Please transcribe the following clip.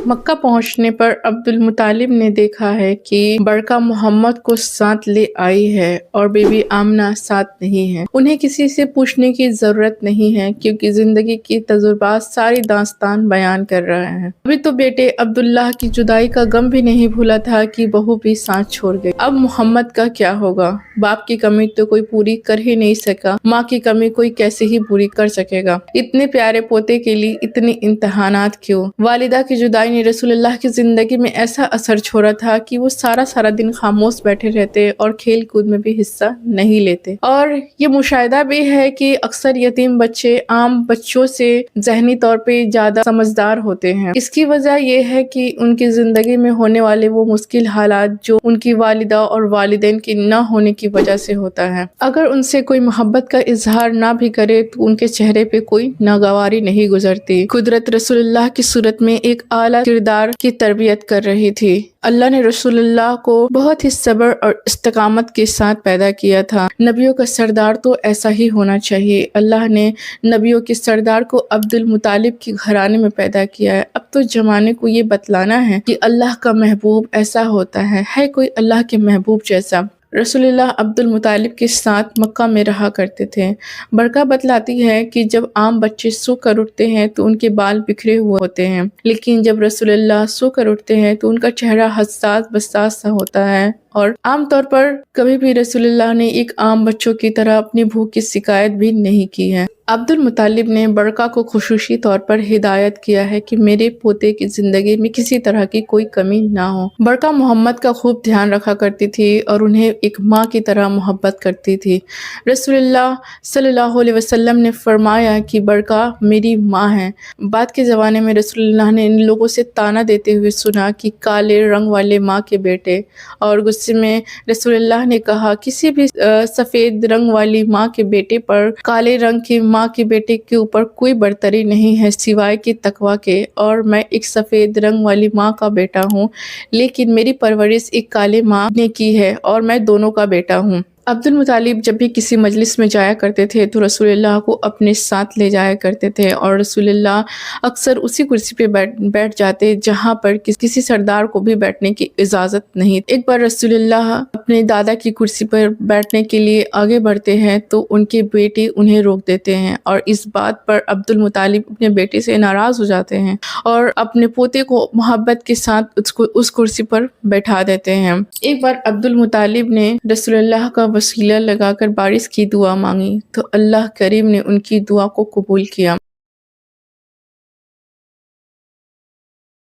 مکہ پہنچنے پر عبد المطالب نے دیکھا ہے کہ برکہ محمد کو ساتھ لے آئی ہے اور بی بی آمنہ ساتھ نہیں ہے۔ انہیں کسی سے پوچھنے کی ضرورت نہیں ہے کیونکہ زندگی کی تجربات ساری داستان بیان کر رہے ہیں۔ ابھی تو بیٹے عبداللہ کی جدائی کا غم بھی نہیں بھولا تھا کہ بہو بھی ساتھ چھوڑ گئی۔ اب محمد کا کیا ہوگا؟ باپ کی کمی تو کوئی پوری کر ہی نہیں سکا، ماں کی کمی کوئی کیسے ہی پوری کر سکے گا؟ اتنے پیارے پوتے کے لیے اتنے امتحانات کیوں؟ والدہ کی جدائی نے رسول اللہ کی زندگی میں ایسا اثر چھوڑا تھا کہ وہ سارا دن خاموش بیٹھے رہتے اور کھیل کود میں بھی حصہ نہیں لیتے۔ اور یہ مشاہدہ بھی ہے کہ اکثر یتیم بچے عام بچوں سے ذہنی طور پہ زیادہ سمجھدار ہوتے ہیں۔ اس کی وجہ یہ ہے کہ ان کی زندگی میں ہونے والے وہ مشکل حالات جو ان کی والدہ اور والدین کی نہ ہونے کی وجہ سے ہوتا ہے۔ اگر ان سے کوئی محبت کا اظہار نہ بھی کرے تو ان کے چہرے پہ کوئی ناگواری نہیں گزرتی۔ قدرت رسول اللہ کی صورت میں ایک اعلیٰ کردار کی تربیت کر رہی تھی۔ اللہ نے رسول اللہ کو بہت ہی صبر اور استقامت کے ساتھ پیدا کیا تھا۔ نبیوں کا سردار تو ایسا ہی ہونا چاہیے۔ اللہ نے نبیوں کے سردار کو عبد المطالب کے گھرانے میں پیدا کیا ہے۔ اب تو زمانے کو یہ بتلانا ہے کہ اللہ کا محبوب ایسا ہوتا ہے کوئی اللہ کے محبوب جیسا؟ رسول اللہ عبد المطالب کے ساتھ مکہ میں رہا کرتے تھے۔ برکہ بتلاتی ہے کہ جب عام بچے سو کر اٹھتے ہیں تو ان کے بال بکھرے ہوئے ہوتے ہیں، لیکن جب رسول اللہ سو کر اٹھتے ہیں تو ان کا چہرہ حساس بساس سا ہوتا ہے، اور عام طور پر کبھی بھی رسول اللہ نے ایک عام بچوں کی طرح اپنی بھوک کی شکایت بھی نہیں کی ہے۔ عبد المطالب نے برکہ کو خصوصی طور پر ہدایت کیا ہے کہ میرے پوتے کی زندگی میں کسی طرح کی کوئی کمی نہ ہو۔ برکہ محمد کا خوب دھیان رکھا کرتی تھی اور انہیں ایک ماں کی طرح محبت کرتی تھی۔ رسول اللہ صلی اللہ علیہ وسلم نے فرمایا کہ برکہ میری ماں ہے۔ بعد کے زمانے میں رسول اللہ نے ان لوگوں سے طعنہ دیتے ہوئے سنا کہ کالے رنگ والے ماں کے بیٹے، اور غصے میں رسول اللہ نے کہا کسی بھی سفید رنگ والی ماں کے بیٹے پر کالے رنگ کی ماں کے بیٹے کے اوپر کوئی برتری نہیں ہے سوائے کہ تقویٰ کے، اور میں ایک سفید رنگ والی ماں کا بیٹا ہوں لیکن میری پرورش ایک کالے ماں نے کی ہے اور میں دونوں کا بیٹا ہوں۔ عبد المطالب جب بھی کسی مجلس میں جایا کرتے تھے تو رسول اللہ کو اپنے ساتھ لے جایا کرتے تھے، اور رسول اللہ اکثر اسی کرسی پہ بیٹھ جاتے جہاں پر کسی سردار کو بھی بیٹھنے کی اجازت نہیں۔ ایک بار رسول اللہ اپنے دادا کی کرسی پر بیٹھنے کے لیے آگے بڑھتے ہیں تو ان کے بیٹے انہیں روک دیتے ہیں، اور اس بات پر عبد المطالب اپنے بیٹے سے ناراض ہو جاتے ہیں اور اپنے پوتے کو محبت کے ساتھ اس کرسی پر بیٹھا دیتے ہیں۔ ایک بار عبد المطالب نے رسول اللہ کا وسیلہ لگا کر بارش کی دعا مانگی تو اللہ کریم نے ان کی دعا کو قبول کیا۔